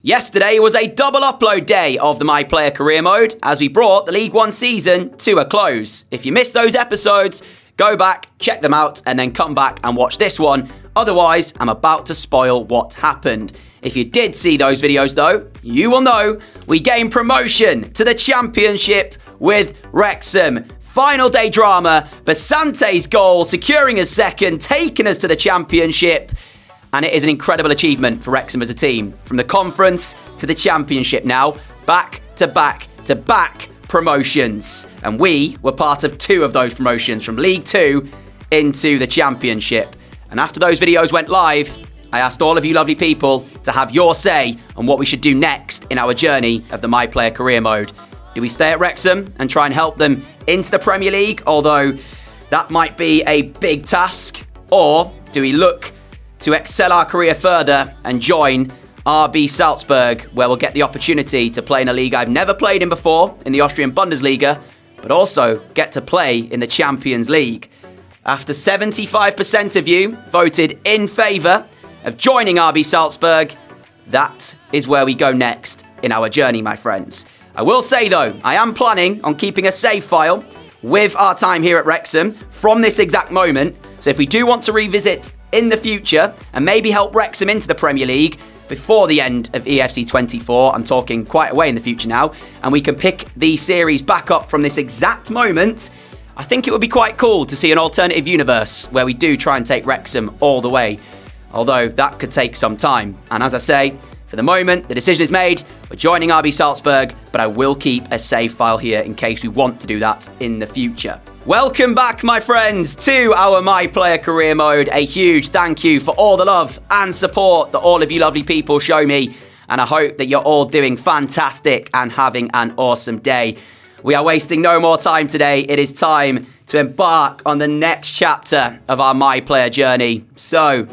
Yesterday was a double upload day of the My Player Career Mode as we brought the League One season to a close. If you missed those episodes, go back, check them out, and then come back and watch this one. Otherwise, I'm about to spoil what happened. If you did see those videos though, you will know we gained promotion to the Championship with Wrexham. Final day drama, Basante's goal securing us second, taking us to the Championship. And it is an incredible achievement for Wrexham as a team. From the conference to the Championship now, back to back to back promotions. And we were part of two of those promotions, from League 2 into the Championship. And after those videos went live, I asked all of you lovely people to have your say on what we should do next in our journey of the My Player Career Mode. Do we stay at Wrexham and try and help them into the Premier League, although that might be a big task? Or do we look to excel our career further and join RB Salzburg, where we'll get the opportunity to play in a league I've never played in before, in the Austrian Bundesliga, but also get to play in the Champions League? After 75% of you voted in favour of joining RB Salzburg, that is where we go next in our journey, my friends. I will say though, I am planning on keeping a save file with our time here at Wrexham from this exact moment. So if we do want to revisit in the future and maybe help Wrexham into the Premier League before the end of EAFC 24, I'm talking quite a way in the future now, and we can pick the series back up from this exact moment, I think it would be quite cool to see an alternative universe where we do try and take Wrexham all the way. Although that could take some time. And as I say, for the moment, the decision is made. We're joining RB Salzburg, but I will keep a save file here in case we want to do that in the future. Welcome back, my friends, to our My Player Career Mode. A huge thank you for all the love and support that all of you lovely people show me. And I hope that you're all doing fantastic and having an awesome day. We are wasting no more time today. It is time to embark on the next chapter of our My Player journey. So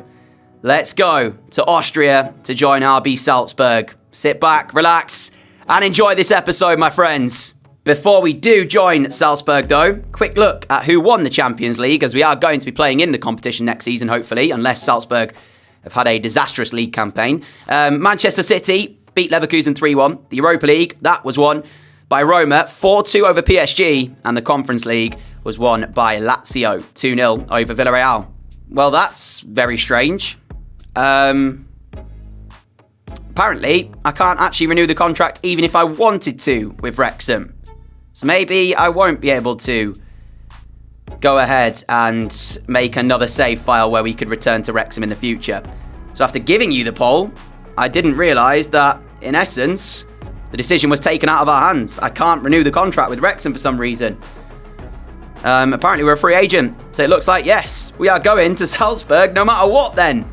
let's go to Austria to join RB Salzburg. Sit back, relax, and enjoy this episode, my friends. Before we do join Salzburg, though, quick look at who won the Champions League, as we are going to be playing in the competition next season, hopefully, unless Salzburg have had a disastrous league campaign. Manchester City beat Leverkusen 3-1. The Europa League, that was won by Roma 4-2 over PSG, and the Conference League was won by Lazio 2-0 over Villarreal. Well, that's very strange. Apparently, I can't actually renew the contract even if I wanted to with Wrexham. So maybe I won't be able to go ahead and make another save file where we could return to Wrexham in the future. So after giving you the poll, I didn't realise that, in essence, the decision was taken out of our hands. I can't renew the contract with Wrexham for some reason. Apparently we're a free agent. So it looks like, yes, we are going to Salzburg no matter what then.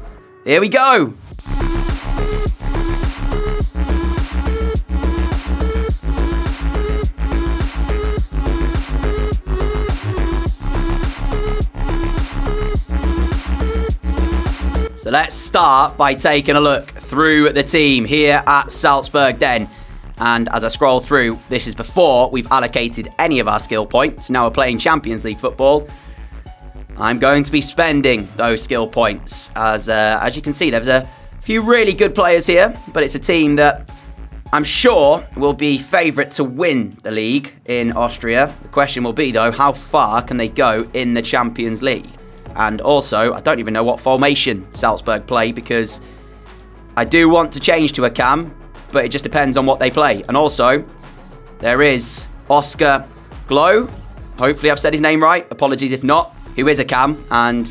Here we go. So let's start by taking a look through the team here at Salzburg then. And as I scroll through, this is before we've allocated any of our skill points. Now we're playing Champions League football. I'm going to be spending those skill points. As you can see, there's a few really good players here, but it's a team that I'm sure will be favourite to win the league in Austria. The question will be, though, how far can they go in the Champions League? And also, I don't even know what formation Salzburg play, because I do want to change to a cam, but it just depends on what they play. And also, there is Oscar Glow. Hopefully I've said his name right. Apologies if not. Who is a cam, and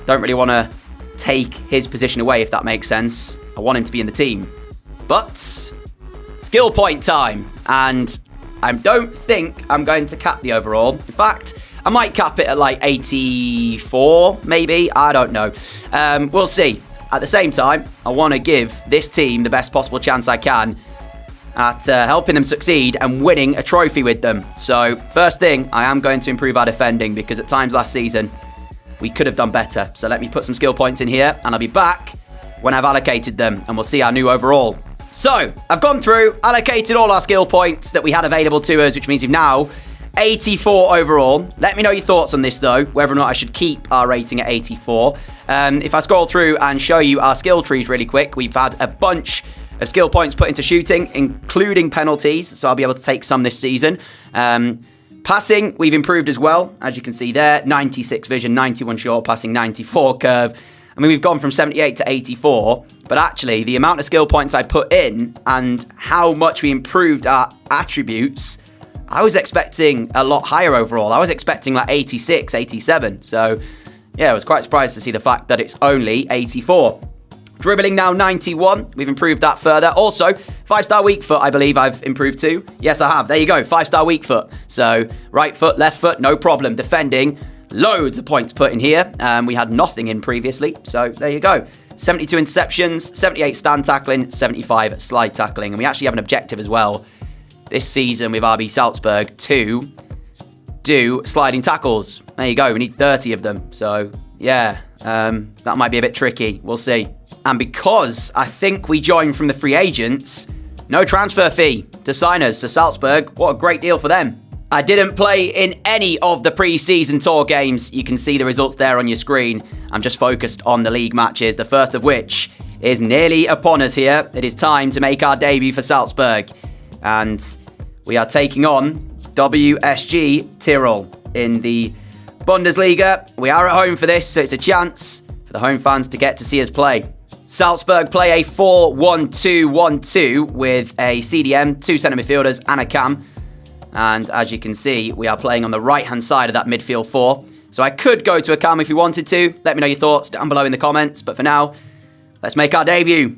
don't really want to take his position away, if that makes sense. I want him to be in the team. But skill point time. And I don't think I'm going to cap the overall. In fact, I might cap it at like 84, maybe. I don't know. We'll see. At the same time, I want to give this team the best possible chance I can at helping them succeed and winning a trophy with them. So, first thing, I am going to improve our defending, because at times last season, we could have done better. So let me put some skill points in here, and I'll be back when I've allocated them, and we'll see our new overall. So, I've gone through, allocated all our skill points that we had available to us, which means we've now 84 overall. Let me know your thoughts on this, though, whether or not I should keep our rating at 84. If I scroll through and show you our skill trees really quick, we've had a bunch of skill points put into shooting, including penalties, so I'll be able to take some this season. Passing, we've improved as well, as you can see there. 96 vision, 91 short passing, 94 curve. I mean, we've gone from 78 to 84, but actually, the amount of skill points I put in and how much we improved our attributes, I was expecting a lot higher overall. I was expecting like 86, 87. So, yeah, I was quite surprised to see the fact that it's only 84. Dribbling now 91. We've improved that further. Also, 5-star weak foot, I believe I've improved too. Yes, I have. There you go. 5-star weak foot. So, right foot, left foot, no problem. Defending, loads of points put in here. We had nothing in previously. So, there you go. 72 interceptions, 78 stand tackling, 75 slide tackling. And we actually have an objective as well this season with RB Salzburg to do sliding tackles. There you go. We need 30 of them. So, yeah, that might be a bit tricky. We'll see. And because I think we joined from the free agents, no transfer fee to signers. So Salzburg, what a great deal for them. I didn't play in any of the pre-season tour games. You can see the results there on your screen. I'm just focused on the league matches, the first of which is nearly upon us here. It is time to make our debut for Salzburg. And we are taking on WSG Tirol in the Bundesliga. We are at home for this, so it's a chance for the home fans to get to see us play. Salzburg play a 4-1-2-1-2 with a CDM, 2 centre midfielders and a cam. And as you can see, we are playing on the right-hand side of that midfield 4. So I could go to a cam if you wanted to. Let me know your thoughts down below in the comments. But for now, let's make our debut.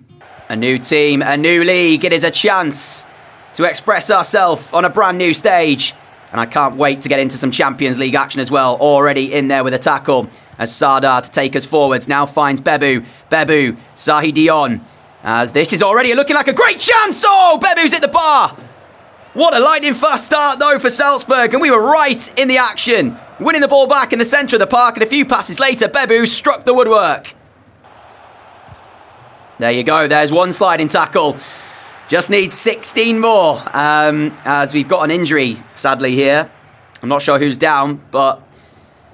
A new team, a new league. It is a chance to express ourselves on a brand new stage. And I can't wait to get into some Champions League action as well. Already in there with a tackle. As Sardar to take us forwards. Now finds Bebu. Bebu. Sahi Dion. As this is already looking like a great chance. Oh, Bebu's hit the bar. What a lightning fast start though for Salzburg. And we were right in the action. Winning the ball back in the centre of the park. And a few passes later, Bebu struck the woodwork. There you go. There's one sliding tackle. Just need 16 more. As we've got an injury, sadly, here. I'm not sure who's down, but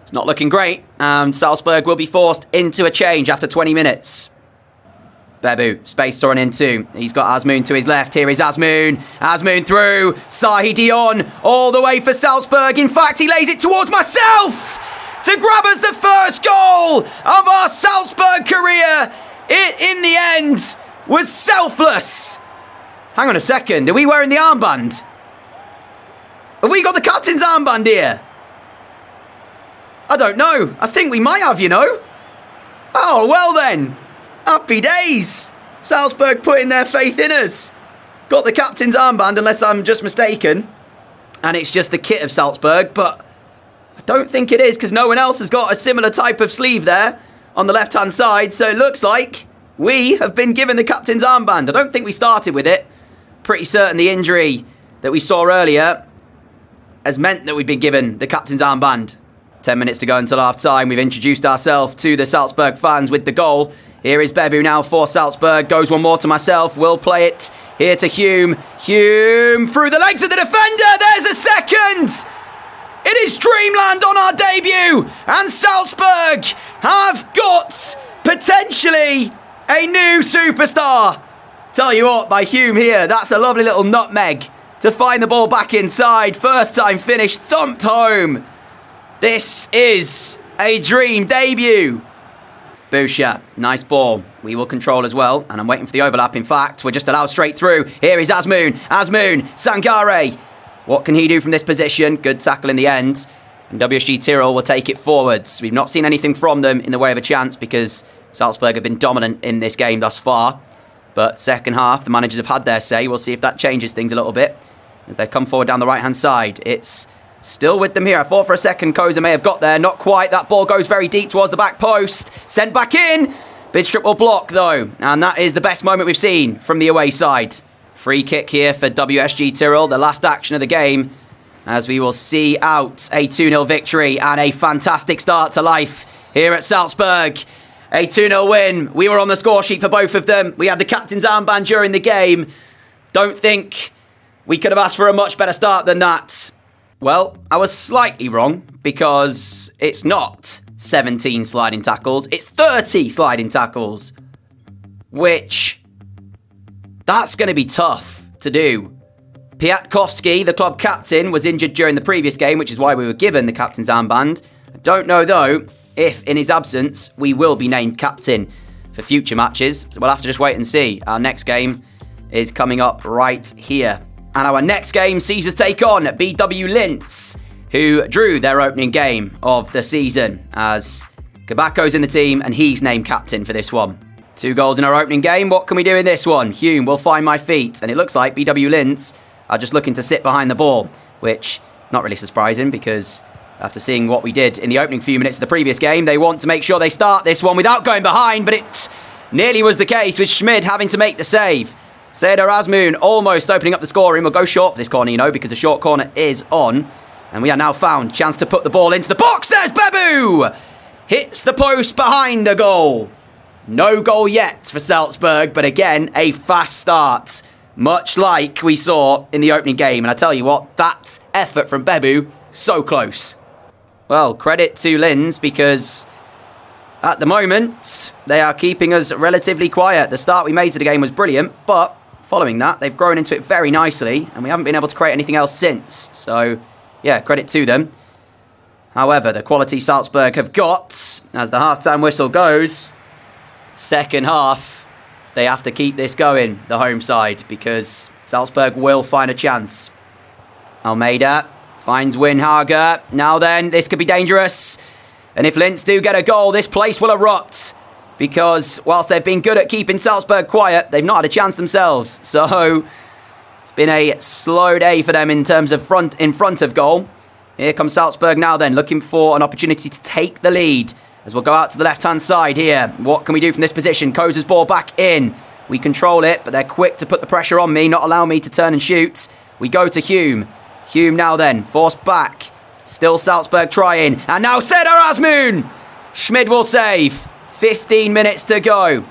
it's not looking great. Salzburg will be forced into a change after 20 minutes. Bebu, space torn into. He's got Azmoun to his left. Here is Azmoun. Azmoun through. Sahi Dion all the way for Salzburg. In fact, he lays it towards myself to grab us the first goal of our Salzburg career. It, in the end, was selfless. Hang on a second. Are we wearing the armband? Have we got the captain's armband here? I don't know. I think we might have, you know. Oh, well then. Happy days. Salzburg putting their faith in us. Got the captain's armband, unless I'm just mistaken. And it's just the kit of Salzburg, but I don't think it is, because no one else has got a similar type of sleeve there on the left-hand side. So it looks like we have been given the captain's armband. I don't think we started with it. Pretty certain the injury that we saw earlier has meant that we've been given the captain's armband. 10 minutes to go until half-time. We've introduced ourselves to the Salzburg fans with the goal. Here is Bebu now for Salzburg. Goes one more to myself. We'll play it here to Hume. Hume through the legs of the defender. There's a second. It is dreamland on our debut. And Salzburg have got potentially a new superstar. Tell you what, by Hume here, that's a lovely little nutmeg to find the ball back inside. First time finish, thumped home. This is a dream debut. Boucher, nice ball. We will control as well, and I'm waiting for the overlap. In fact, we're just allowed straight through. Here is Azmoun. Azmoun, Sangare. What can he do from this position? Good tackle in the end. And WSG Tirol will take it forwards. We've not seen anything from them in the way of a chance because Salzburg have been dominant in this game thus far. But second half, the managers have had their say. We'll see if that changes things a little bit as they come forward down the right-hand side. It's still with them here. I thought for a second Koza may have got there. Not quite. That ball goes very deep towards the back post. Sent back in. Bidstrup will block, though. And that is the best moment we've seen from the away side. Free kick here for WSG Tirol. The last action of the game. As we will see out a 2-0 victory and a fantastic start to life here at Salzburg. A 2-0 win. We were on the score sheet for both of them. We had the captain's armband during the game. Don't think we could have asked for a much better start than that. Well, I was slightly wrong because it's not 17 sliding tackles. It's 30 sliding tackles. Which That's going to be tough to do. Piatkowski, the club captain, was injured during the previous game, which is why we were given the captain's armband. I don't know, though, if in his absence we will be named captain for future matches. We'll have to just wait and see. Our next game is coming up right here. And our next game sees us take on BW Linz, who drew their opening game of the season, as Kabako's in the team and he's named captain for this one. 2 goals in our opening game. What can we do in this one? Hume will find my feet. And it looks like BW Linz are just looking to sit behind the ball, which not really surprising because after seeing what we did in the opening few minutes of the previous game, they want to make sure they start this one without going behind, but it nearly was the case with Schmid having to make the save. Seyedar Azmoun almost opening up the scoring. We'll go short for this corner, you know, because the short corner is on. And we are now found. Chance to put the ball into the box. There's Bebu! Hits the post behind the goal. No goal yet for Salzburg, but again, a fast start. Much like we saw in the opening game. And I tell you what, that effort from Bebu, so close. Well, credit to Linz because at the moment, they are keeping us relatively quiet. The start we made to the game was brilliant, but following that, they've grown into it very nicely, and we haven't been able to create anything else since. So, yeah, credit to them. However, the quality Salzburg have got, as the half-time whistle goes, second half, they have to keep this going, the home side, because Salzburg will find a chance. Almeida finds Winhager. Now then, this could be dangerous. And if Linz do get a goal, this place will erupt. Because whilst they've been good at keeping Salzburg quiet, they've not had a chance themselves. So it's been a slow day for them in terms of in front of goal. Here comes Salzburg now then, looking for an opportunity to take the lead. As we'll go out to the left-hand side here. What can we do from this position? Kozer's ball back in. We control it, but they're quick to put the pressure on me, not allow me to turn and shoot. We go to Hume. Hume now then, forced back. Still Salzburg trying. And now Seyedar Azmoun! Schmid will save. 15 minutes to go.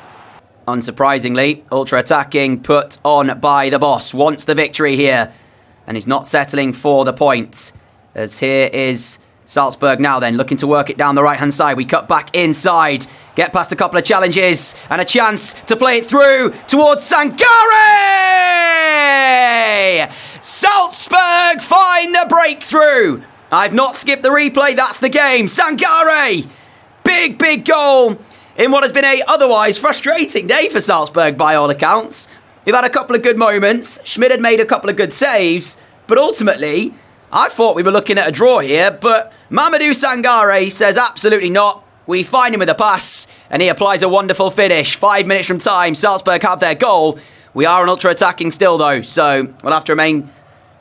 Unsurprisingly, ultra-attacking put on by the boss. Wants the victory here. And he's not settling for the point. As here is Salzburg now then, looking to work it down the right-hand side. We cut back inside. Get past a couple of challenges. And a chance to play it through towards Sangare! Salzburg find the breakthrough. I've not skipped the replay. That's the game. Sangare! Big, big goal in what has been a otherwise frustrating day for Salzburg by all accounts. We've had a couple of good moments. Schmid had made a couple of good saves. But ultimately, I thought we were looking at a draw here. But Mamadou Sangare says absolutely not. We find him with a pass. And he applies a wonderful finish. 5 minutes from time. Salzburg have their goal. We are an ultra-attacking still, though. So we'll have to remain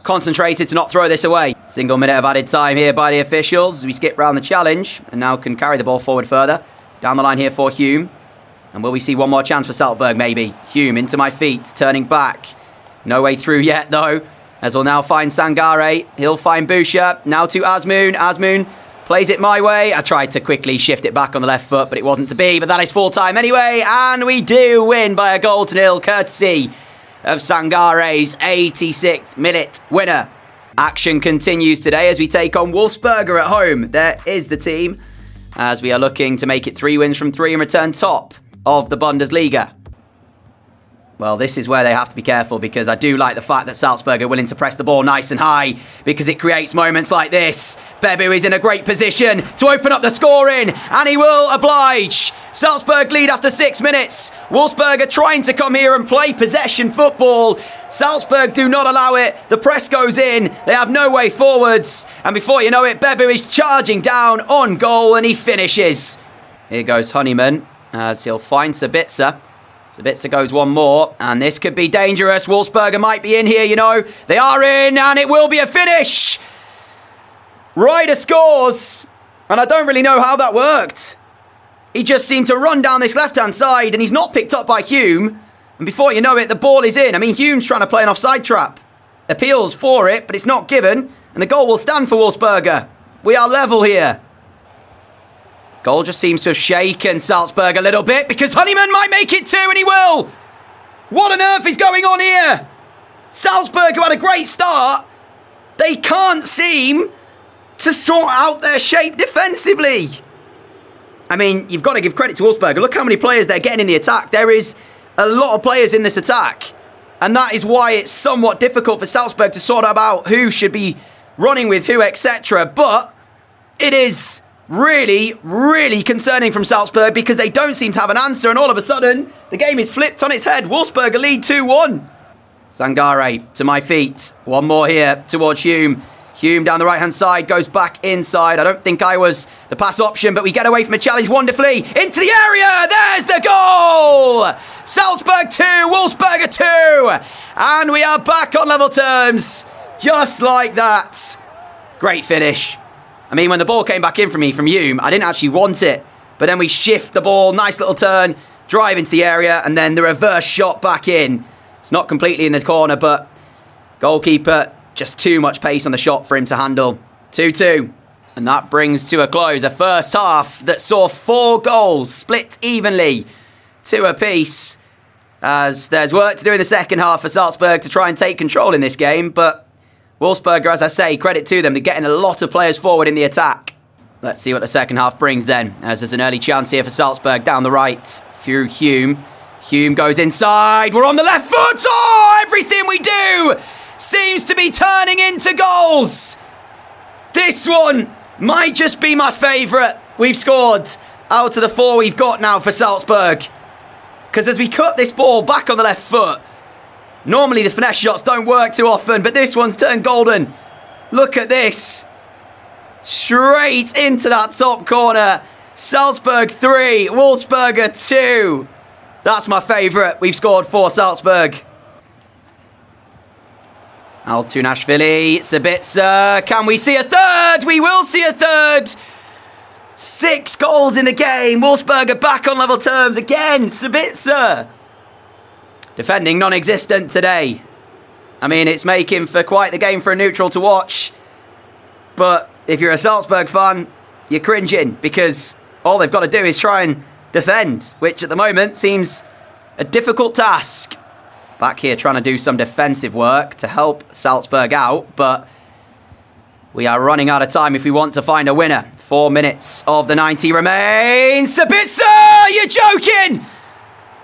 concentrated to not throw this away. Single minute of added time here by the officials as we skip round the challenge and now can carry the ball forward further. Down the line here for Hume. And will we see one more chance for Salzburg maybe? Hume into my feet, turning back. No way through yet though, as we'll now find Sangare. He'll find Boucher. Now to Azmoun. Azmoun plays it my way. I tried to quickly shift it back on the left foot, but it wasn't to be. But that is full time anyway. And we do win by a goal to nil, courtesy of Sangare's 86th minute winner. Action continues today as we take on Wolfsberger at home. There is the team as we are looking to make it 3 wins from 3 and return top of the Bundesliga. Well, this is where they have to be careful because I do like the fact that Salzburg are willing to press the ball nice and high because it creates moments like this. Bebu is in a great position to open up the scoring and he will oblige. Salzburg lead after 6 minutes. Wolfsberg are trying to come here and play possession football. Salzburg do not allow it. The press goes in. They have no way forwards. And before you know it, Bebu is charging down on goal and he finishes. Here goes Honeyman as he'll find Sabitzer. Sabitzer goes one more, and this could be dangerous. Wolfsberger might be in here, you know. They are in, and it will be a finish. Ryder scores, and I don't really know how that worked. He just seemed to run down this left-hand side, and he's not picked up by Hume. And before you know it, the ball is in. I mean, Hume's trying to play an offside trap. Appeals for it, but it's not given, and the goal will stand for Wolfsberger. We are level here. Goal just seems to have shaken Salzburg a little bit because Honeyman might make it too, and he will. What on earth is going on here? Salzburg, who had a great start, they can't seem to sort out their shape defensively. I mean, you've got to give credit to Wolfsberger. Look how many players they're getting in the attack. There is a lot of players in this attack. And that is why it's somewhat difficult for Salzburg to sort out who should be running with who, etc. But it is really, really concerning from Salzburg because they don't seem to have an answer. And all of a sudden, the game is flipped on its head. Wolfsberger lead 2-1. Sangare to my feet. One more here towards Hume. Hume down the right-hand side, goes back inside. I don't think I was the pass option, but we get away from a challenge wonderfully. Into the area! There's the goal! Salzburg 2, Wolfsberger 2! And we are back on level terms. Just like that. Great finish. I mean, when the ball came back in from me from Hume, I didn't actually want it. But then we shift the ball, nice little turn, drive into the area, and then the reverse shot back in. It's not completely in the corner, but goalkeeper, just too much pace on the shot for him to handle. 2-2. And that brings to a close a first half that saw 4 goals split evenly, 2 apiece. As there's work to do in the second half for Salzburg to try and take control in this game, but Wolfsberger, as I say, credit to them, they're getting a lot of players forward in the attack. Let's see what the second half brings then, as there's an early chance here for Salzburg down the right through Hume. Hume goes inside, we're on the left foot! Oh, everything we do seems to be turning into goals! This one might just be my favourite we've scored out of the 4 we've got now for Salzburg. Because as we cut this ball back on the left foot, normally the finesse shots don't work too often, but this one's turned golden. Look at this. Straight into that top corner. Salzburg 3, Wolfsberger 2. That's my favourite we've scored for Salzburg. Altunashvili, Sabitzer. Can we see a third? We will see a third. 6 goals in the game. Wolfsberger back on level terms again. Sabitzer. Defending non-existent today. I mean, it's making for quite the game for a neutral to watch. But if you're a Salzburg fan, you're cringing because all they've got to do is try and defend, which at the moment seems a difficult task. Back here trying to do some defensive work to help Salzburg out, but we are running out of time if we want to find a winner. 4 minutes of the 90 remain. Sabitzer, you're joking!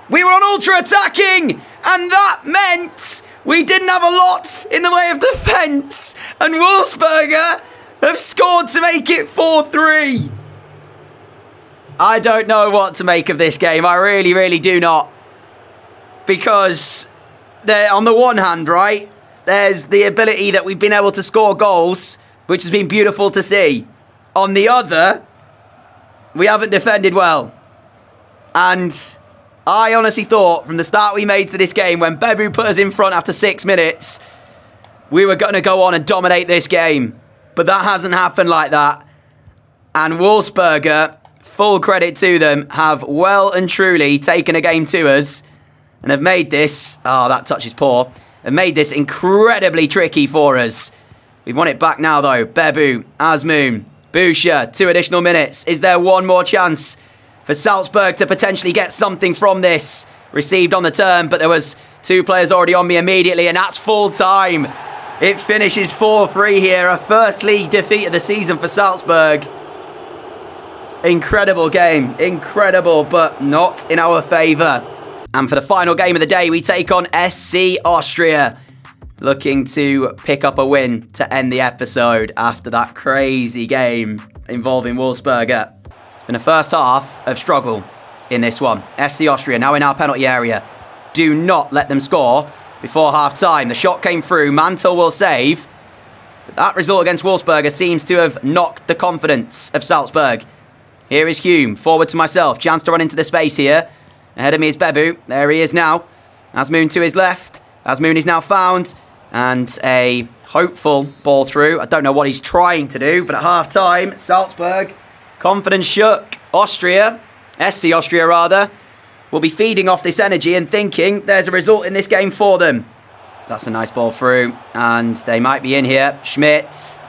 We were on ultra attacking, and that meant we didn't have a lot in the way of defence, and Wolfsberger have scored to make it 4-3. I don't know what to make of this game. I really, really do not. Because on the one hand, right, there's the ability that we've been able to score goals, which has been beautiful to see. On the other, we haven't defended well. And I honestly thought from the start we made to this game, when Bebu put us in front after 6 minutes, we were going to go on and dominate this game. But that hasn't happened like that. And Wolfsberger, full credit to them, have well and truly taken a game to us and have made this, oh, that touch is poor, have made this incredibly tricky for us. We've won it back now, though. Bebu, Azmoun, Boucher, 2 additional minutes. Is there one more chance for Salzburg to potentially get something from this? Received on the turn, but there was 2 players already on me immediately, and that's full time. It finishes 4-3 here, a first league defeat of the season for Salzburg. Incredible game, incredible, but not in our favour. And for the final game of the day, we take on SC Austria, looking to pick up a win to end the episode after that crazy game involving Wolfsberger. It's been a first half of struggle in this one. SC Austria now in our penalty area. Do not let them score before half-time. The shot came through, Mantel will save. But that result against Wolfsberger seems to have knocked the confidence of Salzburg. Here is Hume, forward to myself. Chance to run into the space here. Ahead of me is Bebu. There he is now. Azmoun to his left. Azmoun is now found. And a hopeful ball through. I don't know what he's trying to do, but at half-time, Salzburg, confidence shook. Austria, SC Austria rather, will be feeding off this energy and thinking there's a result in this game for them. That's a nice ball through. And they might be in here. Schmidt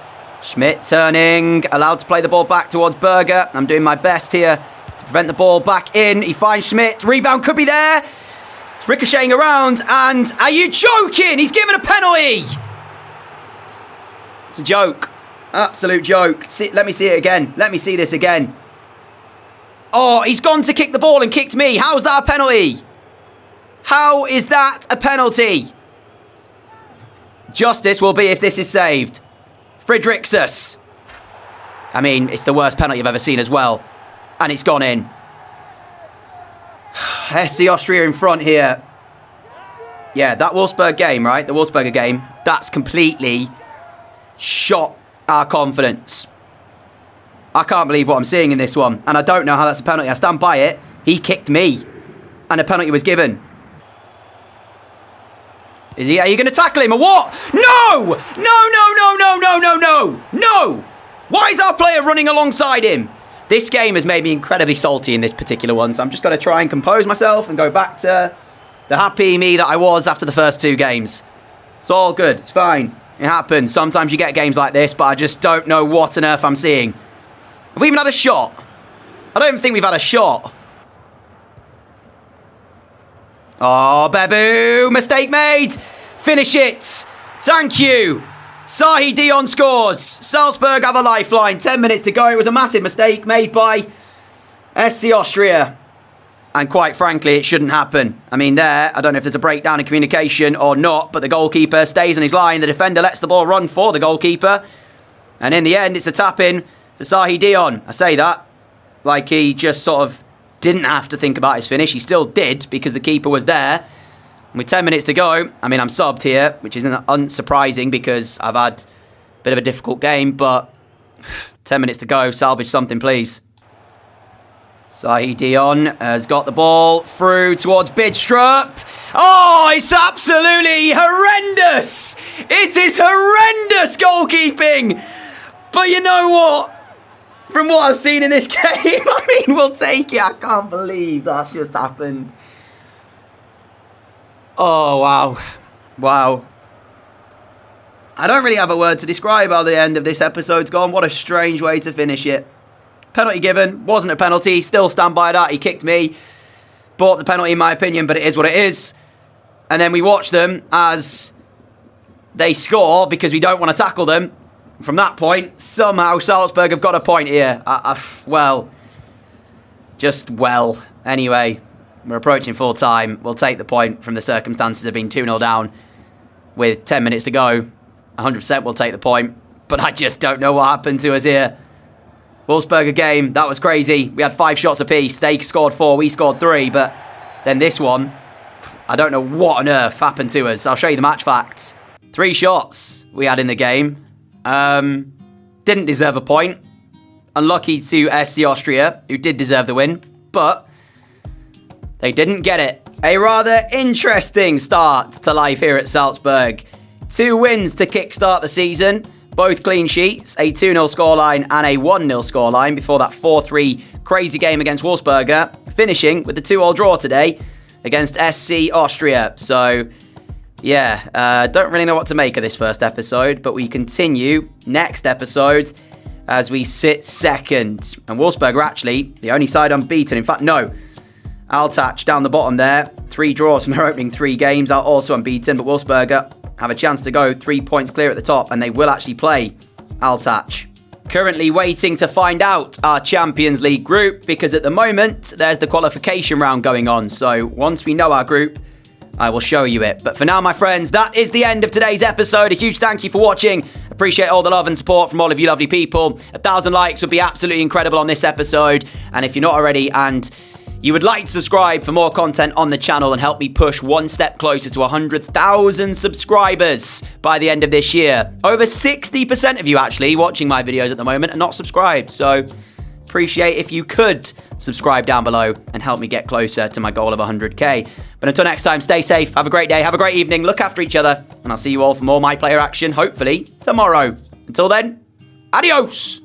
turning, allowed to play the ball back towards Berger. I'm doing my best here to prevent the ball back in. He finds Schmidt. Rebound could be there. It's ricocheting around. And are you joking? He's given a penalty. It's a joke. Absolute joke. Let me see it again. Let me see this again. Oh, he's gone to kick the ball and kicked me. How's that a penalty? How is that a penalty? Justice will be if this is saved. Fridriksus. I mean, it's the worst penalty I've ever seen as well. And it's gone in. SC Austria in front here. Yeah, that Wolfsburg game, right? The Wolfsburger game. That's completely shot our confidence. I can't believe what I'm seeing in this one. And I don't know how that's a penalty. I stand by it. He kicked me. And a penalty was given. Are you going to tackle him or what? No! No! Why is our player running alongside him? This game has made me incredibly salty in this particular one. So I'm just going to try and compose myself and go back to the happy me that I was after the first 2 games. It's all good. It's fine. It happens. Sometimes you get games like this, but I just don't know what on earth I'm seeing. Have we even had a shot? I don't even think we've had a shot. Oh, Bebu. Mistake made. Finish it. Thank you. Sahi Dion scores. Salzburg have a lifeline. 10 minutes to go. It was a massive mistake made by SC Austria. And quite frankly, it shouldn't happen. I mean, I don't know if there's a breakdown in communication or not, but the goalkeeper stays on his line. The defender lets the ball run for the goalkeeper. And in the end, it's a tap-in for Sahi Dion. I say that like he just sort of didn't have to think about his finish. He still did because the keeper was there. And with 10 minutes to go, I mean, I'm subbed here, which isn't unsurprising because I've had a bit of a difficult game, but 10 minutes to go. Salvage something, please. Sahi Dion has got the ball through towards Bidstrup. Oh, it's absolutely horrendous. It is horrendous goalkeeping. But you know what? From what I've seen in this game, I mean, we'll take it. I can't believe that's just happened. Oh, wow. Wow. I don't really have a word to describe how the end of this episode's gone. What a strange way to finish it. Penalty given. Wasn't a penalty. Still stand by that. He kicked me. Bought the penalty in my opinion, but it is what it is. And then we watch them as they score because we don't want to tackle them. From that point, somehow Salzburg have got a point here. Anyway, we're approaching full time. We'll take the point from the circumstances of being 2-0 down with 10 minutes to go. 100% we'll take the point. But I just don't know what happened to us here. Wolfsburger game, that was crazy. We had 5 shots apiece. They scored 4, we scored 3. But then this one, I don't know what on earth happened to us. I'll show you the match facts. 3 shots we had in the game. Didn't deserve a point. Unlucky to SC Austria, who did deserve the win. But they didn't get it. A rather interesting start to life here at Salzburg. 2 wins to kickstart the season. Both clean sheets, a 2-0 scoreline and a 1-0 scoreline before that 4-3 crazy game against Wolfsburger, finishing with the 2-2 draw today against SC Austria. So, yeah, don't really know what to make of this first episode, but we continue next episode as we sit second. And Wolfsburger are actually the only side unbeaten. In fact, no. Altach down the bottom there, 3 draws from their opening 3 games, are also unbeaten, but Wolfsburger have a chance to go 3 points clear at the top, and they will actually play Altach. Currently waiting to find out our Champions League group, because at the moment, there's the qualification round going on. So once we know our group, I will show you it. But for now, my friends, that is the end of today's episode. A huge thank you for watching. Appreciate all the love and support from all of you lovely people. 1,000 likes would be absolutely incredible on this episode. And if you're not already and you would like to subscribe for more content on the channel and help me push one step closer to 100,000 subscribers by the end of this year. Over 60% of you actually watching my videos at the moment are not subscribed. So appreciate if you could subscribe down below and help me get closer to my goal of 100k. But until next time, stay safe, have a great day, have a great evening, look after each other, and I'll see you all for more My Player action, hopefully tomorrow. Until then, adios!